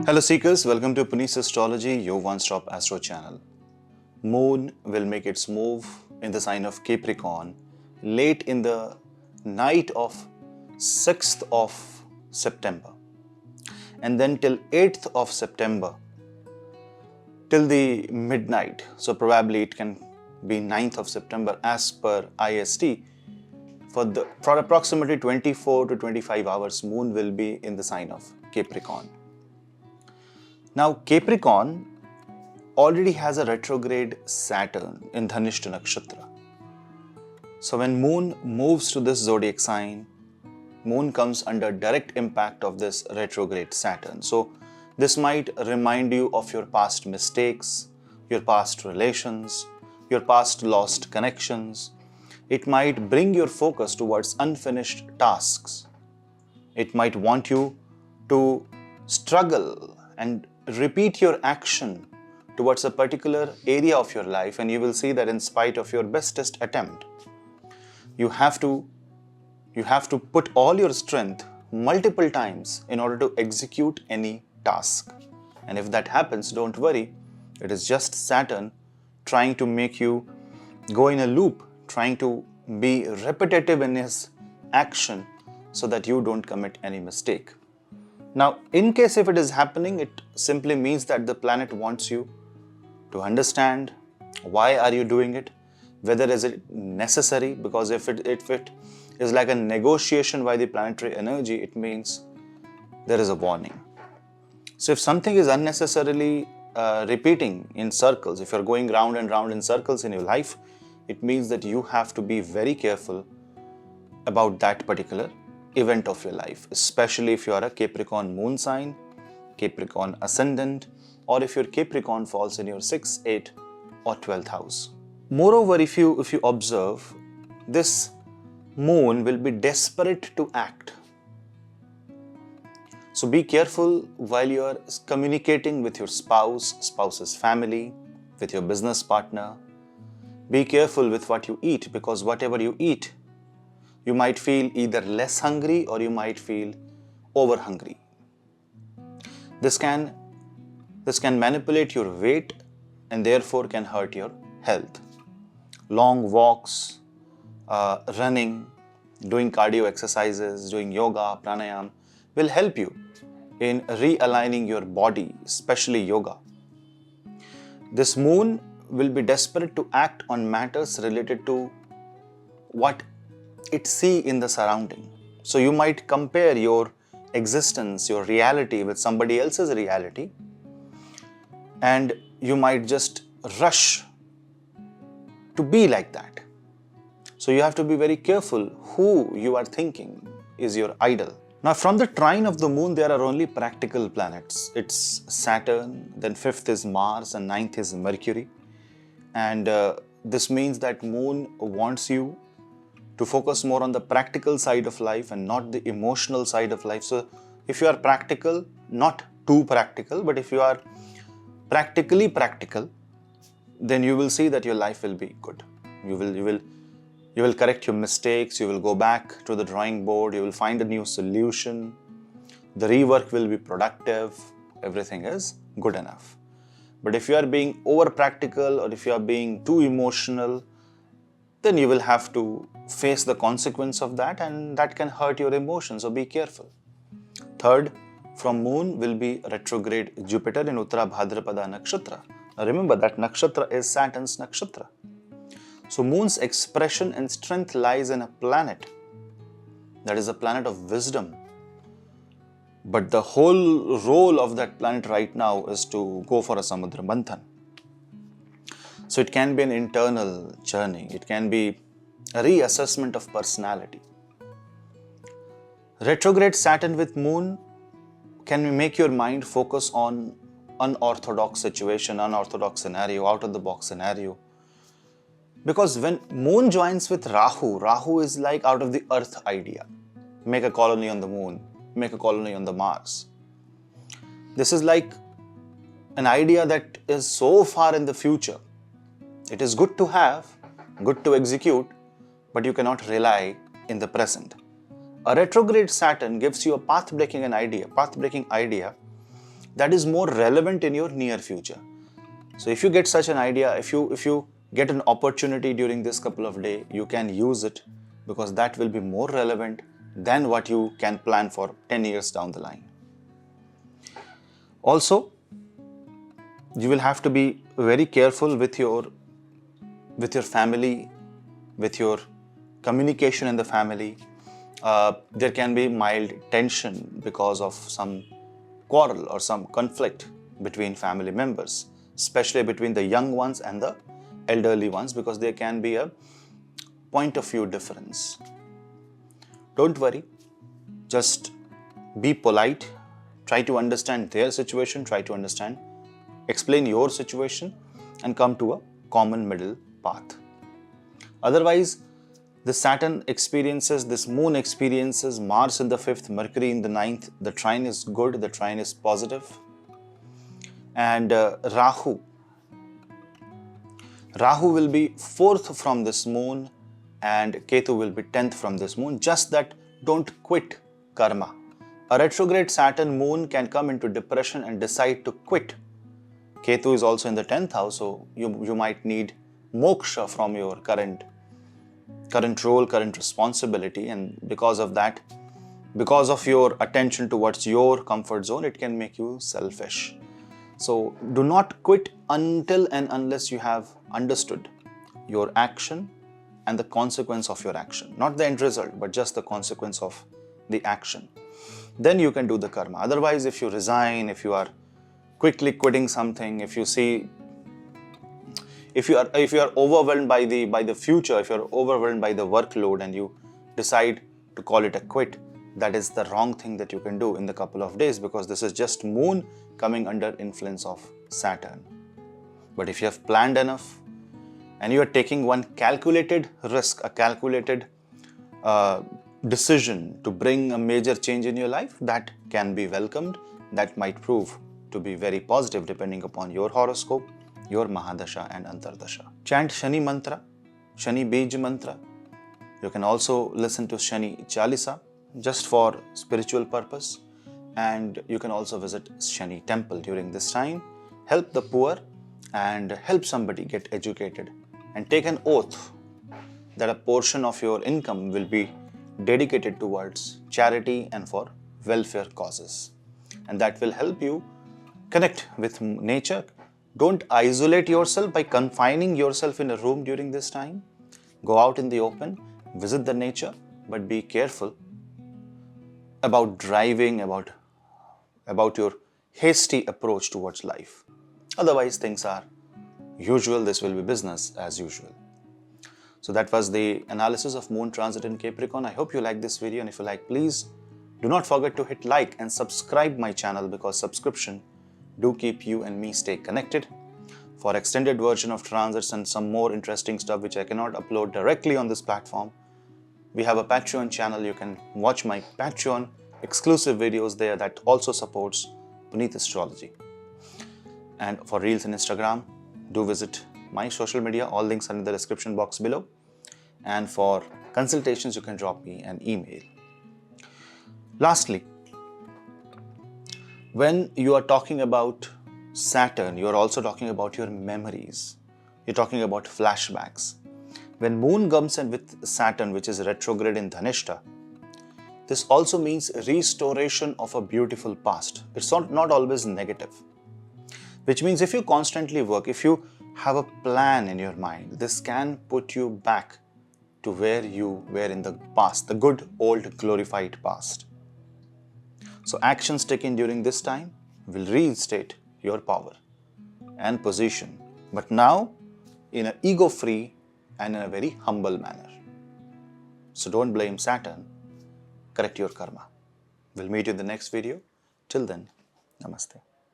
Hello Seekers, welcome to Punneit Astrology, your one-stop astro channel. Moon will make its move in the sign of Capricorn late in the night of 6th of September and then till 8th of September till the midnight. So probably it can be 9th of September as per IST. For approximately 24 to 25 hours, Moon will be in the sign of Capricorn. Now, Capricorn already has a retrograde Saturn in Dhanishta Nakshatra. So when Moon moves to this zodiac sign, Moon comes under direct impact of this retrograde Saturn. So this might remind you of your past mistakes, your past relations, your past lost connections. It might bring your focus towards unfinished tasks. It might want you to struggle and repeat your action towards a particular area of your life, and you will see that in spite of your bestest attempt, you have to put all your strength multiple times in order to execute any task. And if that happens, don't worry, it is just Saturn trying to make you go in a loop, trying to be repetitive in his action so that you don't commit any mistake. Now, in case if it is happening, it simply means that the planet wants you to understand why are you doing it, whether is it necessary, because if it is like a negotiation by the planetary energy, it means there is a warning. So if something is unnecessarily repeating in circles, if you're going round and round in circles in your life, it means that you have to be very careful about that particular event of your life, especially if you are a Capricorn moon sign, Capricorn ascendant, or if your Capricorn falls in your 6th, 8th or 12th house. Moreover, if you observe, this moon will be desperate to act. So be careful while you are communicating with your spouse's family, with your business partner. Be careful with what you eat, because whatever you eat, you might feel either less hungry or you might feel over hungry. This can manipulate your weight and therefore can hurt your health. Long walks, running, doing cardio exercises, doing yoga, pranayam will help you in realigning your body, especially yoga. This moon will be desperate to act on matters related to what it see in the surrounding. So you might compare your existence, your reality with somebody else's reality, and you might just rush to be like that. So you have to be very careful who you are thinking is your idol. Now from the trine of the moon, there are only practical planets. It's Saturn, then 5th is Mars and 9th is Mercury. And this means that moon wants you to focus more on the practical side of life and not the emotional side of life. So if you are practical, not too practical, but if you are practically practical, then you will see that your life will be good. You will correct your mistakes, you will go back to the drawing board, you will find a new solution, the rework will be productive, everything is good enough. But if you are being over practical or if you are being too emotional, then you will have to face the consequence of that, and that can hurt your emotions, so be careful. Third, from moon will be retrograde Jupiter in Uttara Bhadrapada Nakshatra. Now remember that nakshatra is Saturn's nakshatra. So moon's expression and strength lies in a planet that is a planet of wisdom. But the whole role of that planet right now is to go for a Samudra Manthan. So it can be an internal journey. It can be a reassessment of personality. Retrograde Saturn with moon can make your mind focus on unorthodox situation, unorthodox scenario, out of the box scenario. Because when moon joins with Rahu, Rahu is like out of the earth idea. Make a colony on the moon, make a colony on the Mars. This is like an idea that is so far in the future. It is good to have, good to execute, but you cannot rely in the present. A retrograde Saturn gives you a path-breaking idea that is more relevant in your near future. So if you get such an idea, if you get an opportunity during this couple of days, you can use it, because that will be more relevant than what you can plan for 10 years down the line. Also, you will have to be very careful with your family, with your communication in the family. There can be mild tension because of some quarrel or some conflict between family members, especially between the young ones and the elderly ones, because there can be a point of view difference. Don't worry, just be polite, try to understand their situation, try to explain your situation, and come to a common middle path. Otherwise, the Saturn experiences, this moon experiences Mars in the 5th, Mercury in the 9th. The trine is good, the trine is positive. And Rahu will be 4th from this moon, and Ketu will be 10th from this moon. Just that, don't quit karma. A retrograde Saturn moon can come into depression and decide to quit. Ketu is also in the 10th house, so you might need moksha from your current role, current responsibility, and because of that, because of your attention towards your comfort zone, it can make you selfish. So do not quit until and unless you have understood your action and the consequence of your action. Not the end result, but just the consequence of the action. Then you can do the karma. Otherwise, if you resign, if you are quickly quitting something, if you are overwhelmed by the future, if you are overwhelmed by the workload and you decide to call it a quit, that is the wrong thing that you can do in the couple of days, because this is just moon coming under influence of Saturn. But if you have planned enough and you are taking one calculated risk, a calculated decision to bring a major change in your life, that can be welcomed. That might prove to be very positive depending upon your horoscope, your Mahadasha and Antardasha. Chant Shani Mantra, Shani Bij Mantra. You can also listen to Shani Chalisa just for spiritual purpose. And you can also visit Shani temple during this time. Help the poor and help somebody get educated. And take an oath that a portion of your income will be dedicated towards charity and for welfare causes. And that will help you connect with nature. Don't isolate yourself by confining yourself in a room during this time. Go out in the open, visit the nature, but be careful about driving, about your hasty approach towards life. Otherwise, things are usual. This will be business as usual. So that was the analysis of moon transit in Capricorn. I hope you like this video, and if you like, please do not forget to hit like and subscribe my channel, because subscription do keep you and me stay connected. For extended version of transits and some more interesting stuff which I cannot upload directly on this platform, we have a Patreon channel. You can watch my Patreon exclusive videos there that also supports Punneit Astrology. And for Reels and Instagram, do visit my social media. All links are in the description box below. And for consultations, you can drop me an email. Lastly, when you are talking about Saturn, you are also talking about your memories. You're talking about flashbacks. When moon comes in with Saturn, which is retrograde in Dhanishta, this also means restoration of a beautiful past. It's not always negative. Which means if you constantly work, if you have a plan in your mind, this can put you back to where you were in the past, the good old glorified past. So actions taken during this time will reinstate your power and position, but now in an ego-free and in a very humble manner. So don't blame Saturn, correct your karma. We'll meet you in the next video. Till then, namaste.